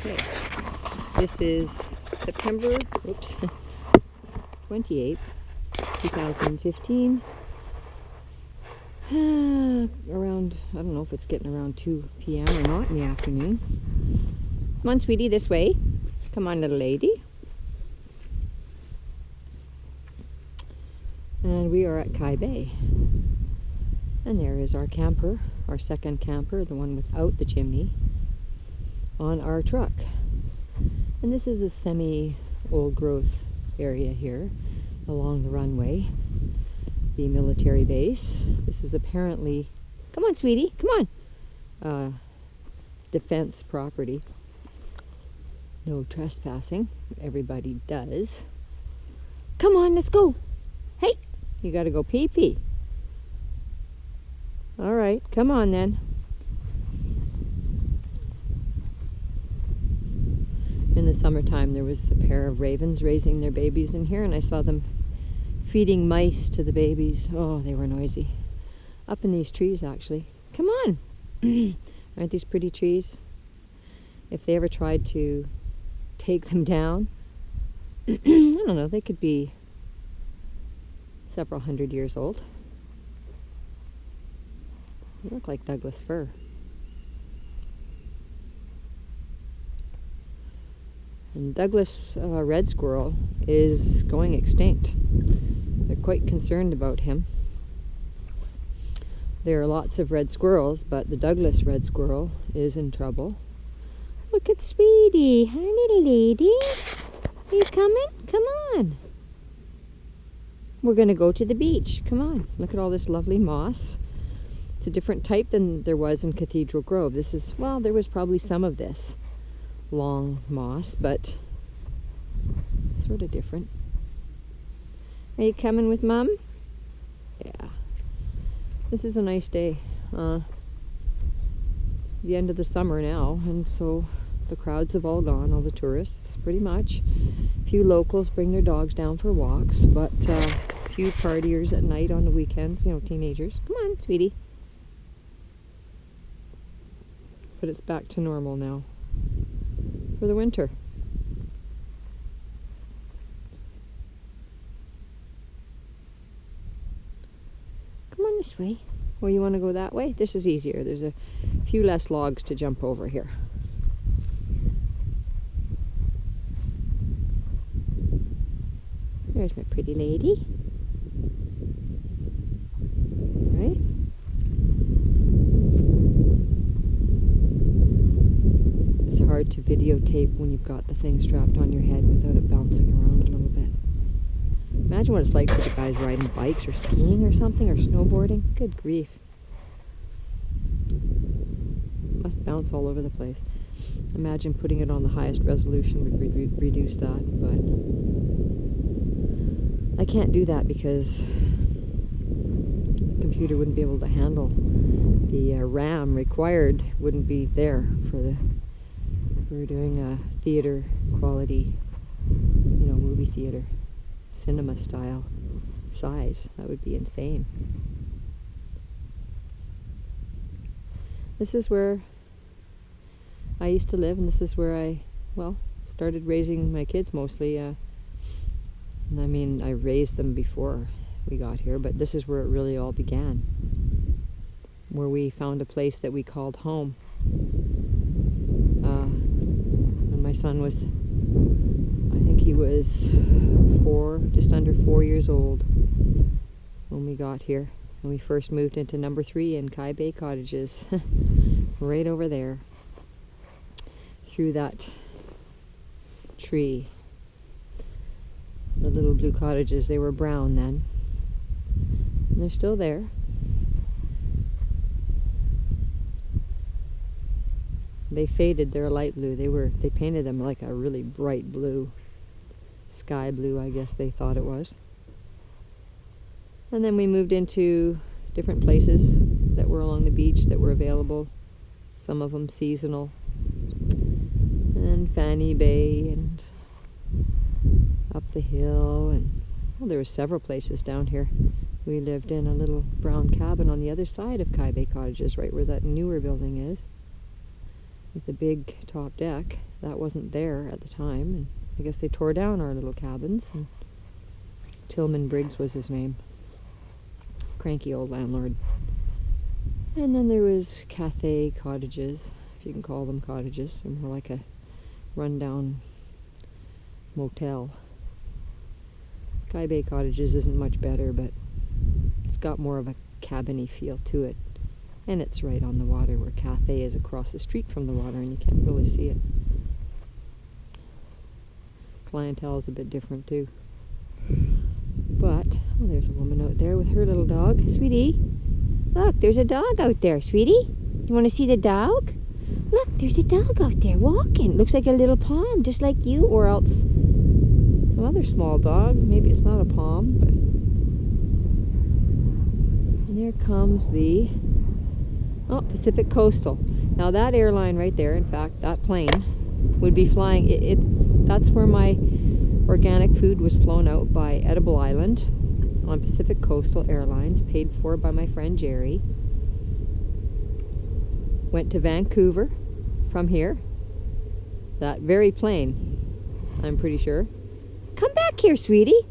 Okay, this is September 28th, 2015. Around, I don't know if it's getting around 2 p.m. or not in the afternoon. Come on, sweetie, this way. Come on, little lady. And we are at Kai Bay. And there is our camper, our second camper, the one without the chimney, on our truck. And this is a semi-old growth area here along the runway, the military base. This is apparently, come on sweetie, come on, defense property. No trespassing, everybody does. Come on, let's go. Hey, you gotta go pee-pee. All right, come on then. In the summertime, there was a pair of ravens raising their babies in here, and I saw them feeding mice to the babies. Oh, they were noisy. Up in these trees, actually. Come on! Aren't these pretty trees? If they ever tried to take them down, I don't know, they could be several hundred years old. They look like Douglas fir. And Douglas red squirrel is going extinct. They're quite concerned about him. There are lots of red squirrels, but the Douglas red squirrel is in trouble. Look at Sweetie. Hi, little lady. Are you coming? Come on. We're going to go to the beach. Come on. Look at all this lovely moss. It's a different type than there was in Cathedral Grove. This is, well, there was probably some of this long moss, but sort of different. Are you coming with Mom? Yeah. This is a nice day. The end of the summer now, and so the crowds have all gone, all the tourists, pretty much. A few locals bring their dogs down for walks, but a few partiers at night on the weekends, you know, teenagers. Come on, sweetie. But it's back to normal now for the winter. Come on this way. Well, you want to go that way? This is easier. There's a few less logs to jump over here. There's my pretty lady. All right. It's hard to videotape when you've got the thing strapped on your head without it bouncing around a little bit. Imagine what it's like for the guys riding bikes or skiing or something, or snowboarding. Good grief. It must bounce all over the place. Imagine putting it on the highest resolution would reduce that, but I can't do that because the computer wouldn't be able to handle the RAM required wouldn't be there for the. We're doing a theater quality, you know, movie theater, cinema style size. That would be insane. This is where I used to live, and this is where I, well, started raising my kids mostly. And I mean, I raised them before we got here, but this is where it really all began. Where we found a place that we called home. My son was, I think he was just under 4 years old when we got here. And we first moved into number 3 in Kai Bay Cottages, right over there, through that tree. The little blue cottages, they were brown then, and they're still there. They faded, they're light blue. They painted them like a really bright blue. Sky blue, I guess they thought it was. And then we moved into different places that were along the beach that were available. Some of them seasonal. And Fanny Bay and up the hill, and well, there were several places down here. We lived in a little brown cabin on the other side of Kai Bay Cottages, right where that newer building is. with a big top deck. That wasn't there at the time, and I guess they tore down our little cabins. And Tillman Briggs was his name. Cranky old landlord. And then there was Cathay cottages, if you can call them cottages. They're more like a rundown motel. Sky Bay Cottages isn't much better, but it's got more of a cabin-y feel to it. And it's right on the water, where Cathay is across the street from the water, and you can't really see it. Clientele is a bit different too. But, oh, there's a woman out there with her little dog. Sweetie, look, there's a dog out there, sweetie. You want to see the dog? Look, there's a dog out there walking. Looks like a little pom, just like you, or else some other small dog. Maybe it's not a pom, but... And there comes the... Oh, Pacific Coastal. Now that airline right there, in fact, that plane would be flying... That's where my organic food was flown out by Edible Island on Pacific Coastal Airlines, paid for by my friend Jerry. Went to Vancouver from here. That very plane, I'm pretty sure. Come back here, sweetie.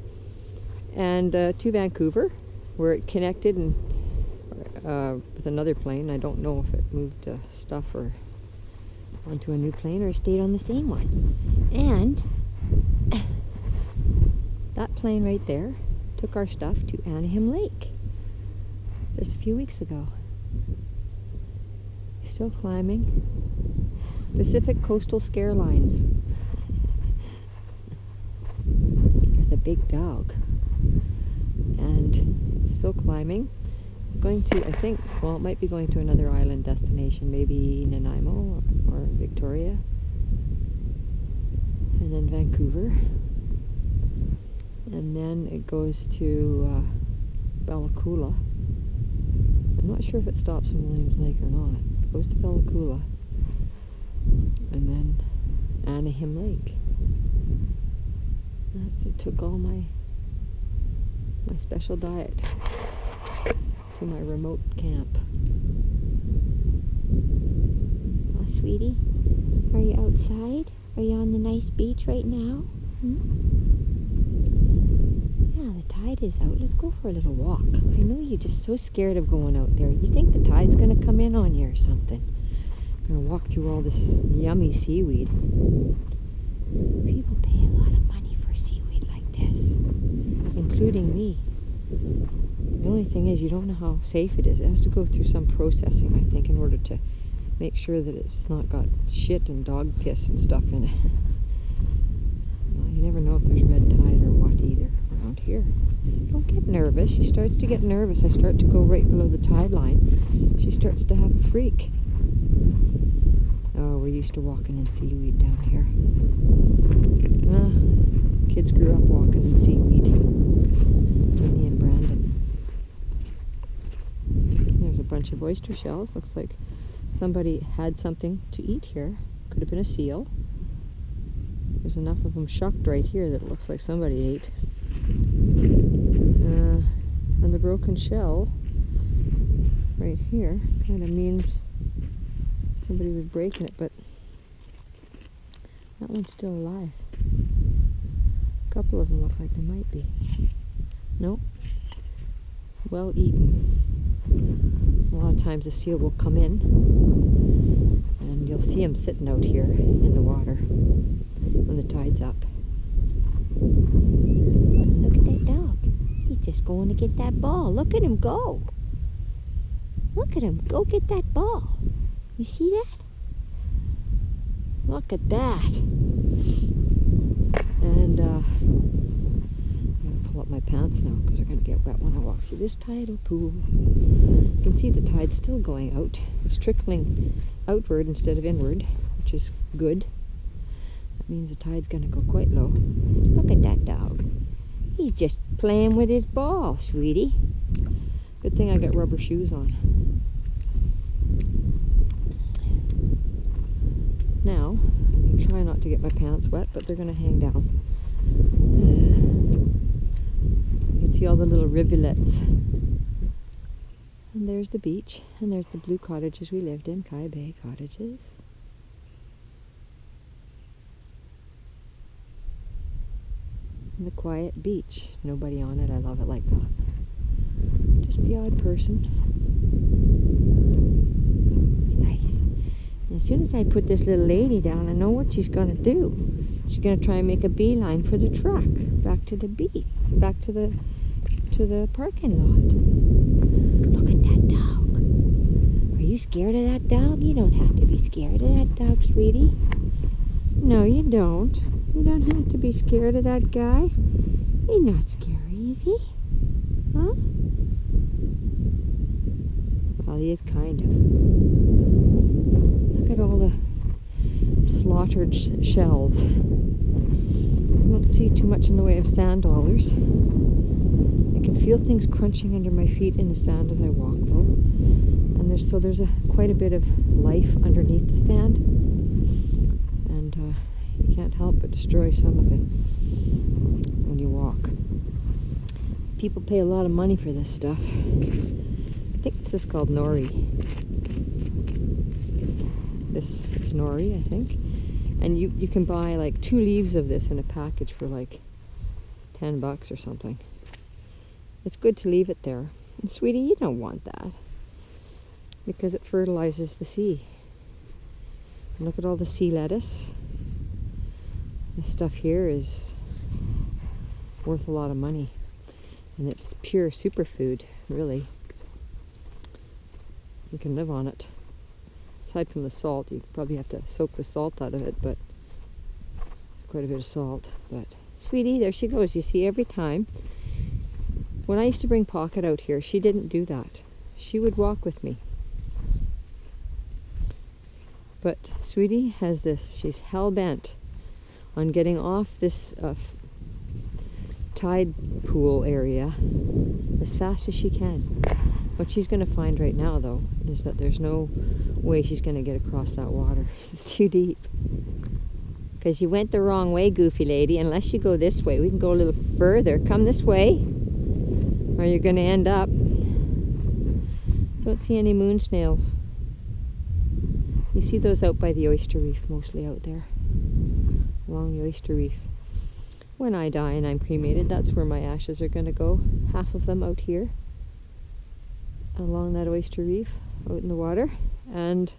And to Vancouver, where it connected and with another plane. I don't know if it moved stuff or onto a new plane or stayed on the same one. And that plane right there took our stuff to Anaheim Lake just a few weeks ago. Still climbing. Pacific Coastal Scare Lines. There's a big dog. And it's still climbing. It's going to, I think, well, it might be going to another island destination, maybe Nanaimo or Victoria. And then Vancouver. And then it goes to Bella Coola. I'm not sure if it stops in Williams Lake or not. It goes to Bella Coola. And then Anaheim Lake. That's it. Took all my special diet to my remote camp. Oh, sweetie, are you outside? Are you on the nice beach right now? Yeah, the tide is out. Let's go for a little walk. I know you're just so scared of going out there. You think the tide's going to come in on you or something. Gonna walk through all this yummy seaweed. People pay a lot of money for seaweed like this, including me. The only thing is, you don't know how safe it is. It has to go through some processing, I think, in order to make sure that it's not got shit and dog piss and stuff in it. Well, you never know if there's red tide or what either around here. Don't get nervous. She starts to get nervous. I start to go right below the tide line. She starts to have a freak. Oh, we're used to walking in seaweed down here. Kids grew up walking in seaweed. Jenny and Brandon. There's a bunch of oyster shells. Looks like somebody had something to eat here. Could have been a seal. There's enough of them shucked right here that it looks like somebody ate. And the broken shell right here kind of means somebody was breaking it, but that one's still alive. A couple of them look like they might be. Nope. Well eaten. A lot of times a seal will come in and you'll see him sitting out here in the water when the tide's up. Look at that dog. He's just going to get that ball. Look at him go. Look at him go get that ball. You see that? Look at that. And I'm going to pull up my pants now because they're going to get wet when I walk through this tidal pool. You can see the tide's still going out. It's trickling outward instead of inward, which is good. That means the tide's going to go quite low. Look at that dog. He's just playing with his ball, sweetie. Good thing I got rubber shoes on. Now, I'm going to try not to get my pants wet, but they're going to hang down. You can see all the little rivulets. And there's the beach, and there's the blue cottages we lived in, Sky Bay Cottages. the quiet beach. Nobody on it. I love it like that. Just the odd person. It's nice. And as soon as I put this little lady down, I know what she's going to do. She's going to try and make a beeline for the truck, back to the beach, back to the parking lot. Look at that dog. Are you scared of that dog? You don't have to be scared of that dog, sweetie. No, you don't. You don't have to be scared of that guy. He's not scary, is he? Huh? Well, he is kind of. Look at all the slaughtered shells. I don't see too much in the way of sand dollars. I can feel things crunching under my feet in the sand as I walk, though. And there's quite a bit of life underneath the sand. And you can't help but destroy some of it when you walk. People pay a lot of money for this stuff. I think this is called nori. This is nori, I think. And you can buy like 2 leaves of this in a package for like $10 or something. It's good to leave it there. And sweetie, you don't want that, because it fertilizes the sea. And look at all the sea lettuce. This stuff here is worth a lot of money. And it's pure superfood, really. You can live on it. Aside from the salt, you probably have to soak the salt out of it, but it's quite a bit of salt. But sweetie, there she goes. You see, every time. When I used to bring Pocket out here, she didn't do that. She would walk with me. But Sweetie has this. She's hell-bent on getting off this tide pool area as fast as she can. What she's going to find right now, though, is that there's no way she's going to get across that water. It's too deep. Because you went the wrong way, goofy lady. Unless you go this way. We can go a little further. Come this way, or you're going to end up. Don't see any moon snails. You see those out by the oyster reef, mostly out there, along the oyster reef. When I die and I'm cremated, that's where my ashes are going to go. Half of them out here, along that oyster reef, out in the water, and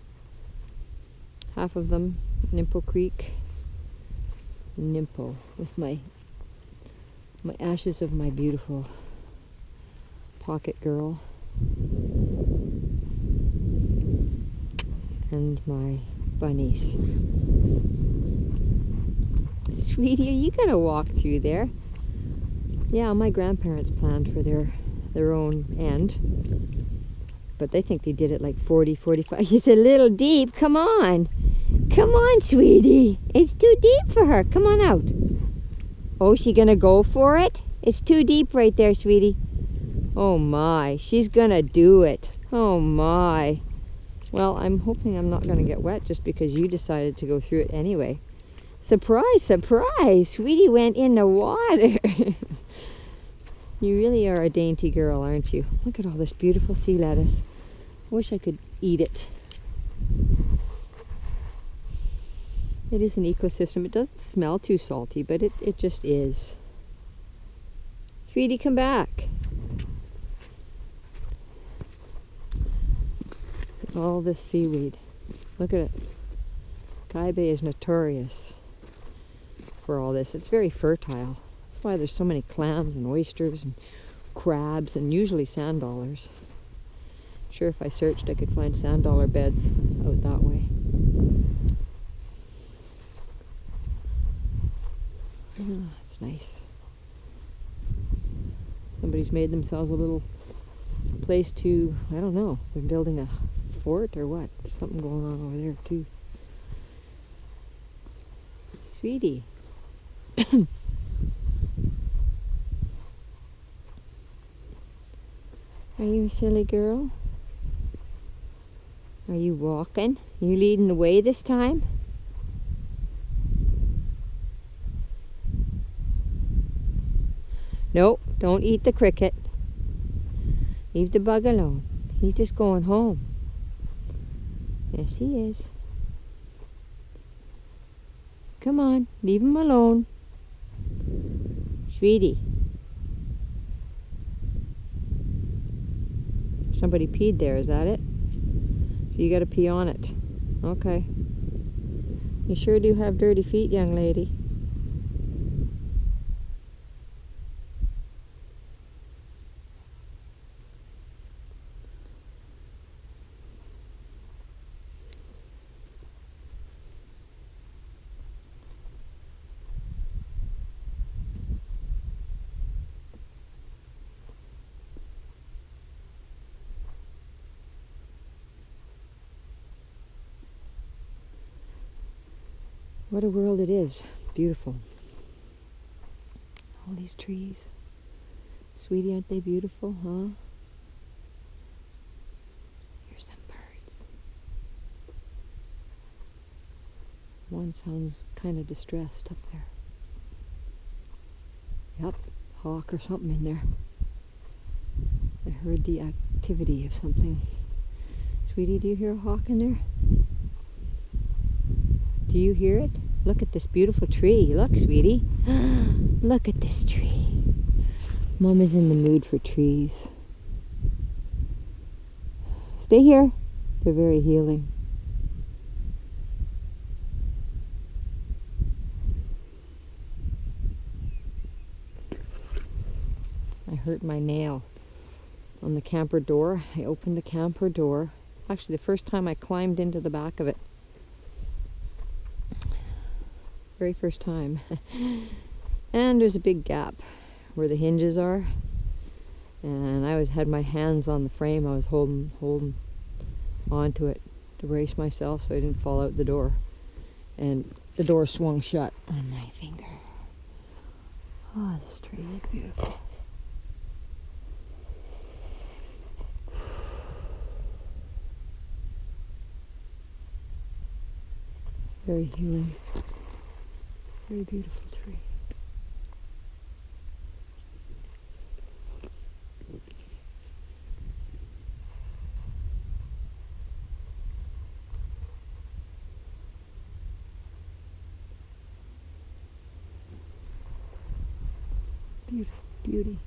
half of them Nimpo Creek, Nimpo, with my ashes of my beautiful Pocket girl and my bunnies. Sweetie, are you gonna walk through there? Yeah, my grandparents planned for their own end, but they think they did it like 40, 45. It's a little deep. Come on. Come on, sweetie. It's too deep for her. Come on out. Oh, she gonna go for it? It's too deep right there, sweetie. Oh my, she's gonna do it. Oh my. Well, I'm hoping I'm not gonna get wet just because you decided to go through it anyway. Surprise, surprise. Sweetie went in the water. You really are a dainty girl, aren't you? Look at all this beautiful sea lettuce. I wish I could eat it. It is an ecosystem. It doesn't smell too salty, but it just is. Sweetie, come back. All this seaweed. Look at it. Kai Bay is notorious for all this. It's very fertile. That's why there's so many clams and oysters and crabs and usually sand dollars. I'm sure if I searched I could find sand dollar beds out that way. Oh, it's nice. Somebody's made themselves a little place to, I don't know, they're building a fort or what? There's something going on over there too. Sweetie. Are you a silly girl? Are you walking? Are you leading the way this time? No, don't eat the cricket. Leave the bug alone. He's just going home. Yes, he is. Come on, leave him alone. Sweetie. Somebody peed there, is that it? So you gotta pee on it. Okay. You sure do have dirty feet, young lady. What a world it is. Beautiful. All these trees. Sweetie, aren't they beautiful, huh? Here's some birds. One sounds kind of distressed up there. Yep, hawk or something in there. I heard the activity of something. Sweetie, do you hear a hawk in there? Do you hear it? Look at this beautiful tree. Look, sweetie. Look at this tree. Mom is in the mood for trees. Stay here. They're very healing. I hurt my nail on the camper door. I opened the camper door. Actually, the first time I climbed into the back of it. Very first time. And there's a big gap where the hinges are. And I had my hands on the frame. I was holding onto it to brace myself so I didn't fall out the door. And the door swung shut on my finger. Oh, this tree is beautiful. Very healing. Very beautiful tree. Beauty, beauty.